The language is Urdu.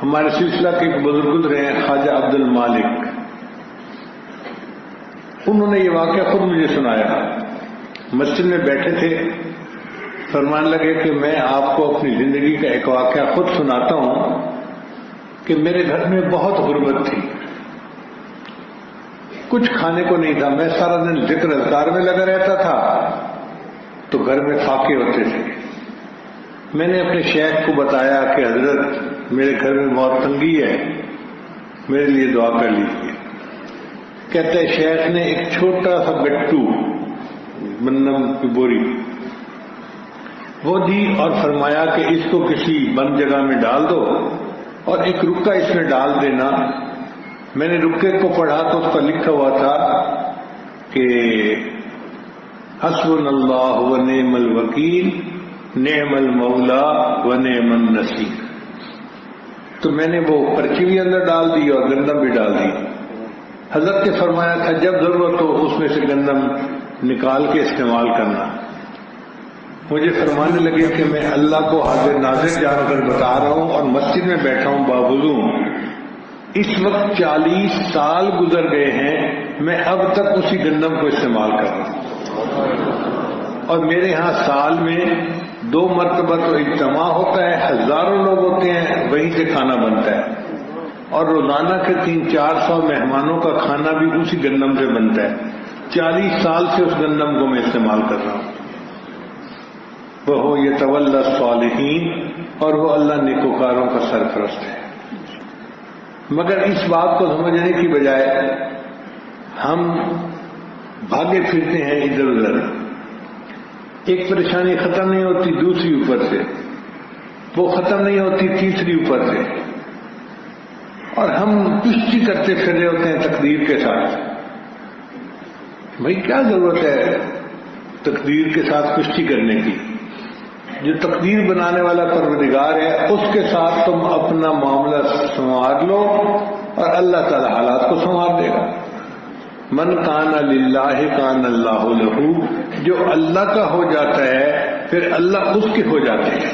ہمارے سلسلہ کے ایک بزرگ گزرے ہیں خواجہ عبد المالک، انہوں نے یہ واقعہ خود مجھے سنایا۔ مسجد میں بیٹھے تھے، فرمانے لگے کہ میں آپ کو اپنی زندگی کا ایک واقعہ خود سناتا ہوں کہ میرے گھر میں بہت غربت تھی، کچھ کھانے کو نہیں تھا، میں سارا دن ذکر اذکار میں لگا رہتا تھا تو گھر میں فاقے ہوتے تھے۔ میں نے اپنے شیخ کو بتایا کہ حضرت میرے گھر میں بہت تنگی ہے، میرے لیے دعا کر لیجیے۔ کہتے شیخ نے ایک چھوٹا سا گٹو گندم کی بوری وہ دی اور فرمایا کہ اس کو کسی بند جگہ میں ڈال دو اور ایک رکا اس میں ڈال دینا۔ میں نے رکے کو پڑھا تو اس پر لکھا ہوا تھا کہ حسبنا اللہ و نعم الوکیل نعم المولا و نعم النصیر۔ تو میں نے وہ پرچی بھی اندر ڈال دی اور گندم بھی ڈال دی۔ حضرت نے فرمایا تھا جب ضرورت ہو اس میں سے گندم نکال کے استعمال کرنا۔ مجھے فرمانے لگے کہ میں اللہ کو حاضر ناظر جان کر بتا رہا ہوں اور مسجد میں بیٹھا ہوں باوضو، اس وقت 40 سال گزر گئے ہیں، میں اب تک اسی گندم کو استعمال کر رہا ہوں۔ اور میرے ہاں سال میں 2 مرتبہ تو اجتماع ہوتا ہے، ہزاروں لوگ ہوتے ہیں، وہیں سے کھانا بنتا ہے، اور روزانہ کے 300-400 مہمانوں کا کھانا بھی اسی گندم سے بنتا ہے۔ 40 سال سے اس گندم کو میں استعمال کر رہا ہوں۔ وہ یتولی الصالحین، اور وہ اللہ نیکوکاروں کا سرپرست ہے۔ مگر اس بات کو سمجھنے کی بجائے ہم بھاگے پھرتے ہیں ادھر ادھر، ایک پریشانی ختم نہیں ہوتی دوسری اوپر سے، وہ ختم نہیں ہوتی تیسری اوپر سے، اور ہم کشتی کرتے پھر رہے ہوتے ہیں تقدیر کے ساتھ۔ بھائی کیا ضرورت ہے تقدیر کے ساتھ کشتی کرنے کی؟ جو تقدیر بنانے والا پروردگار ہے اس کے ساتھ تم اپنا معاملہ سنوار لو اور اللہ تعالی حالات کو سنوار دے گا۔ من کان للہ کان اللہ لہ، جو اللہ کا ہو جاتا ہے پھر اللہ اس کے ہو جاتے ہیں۔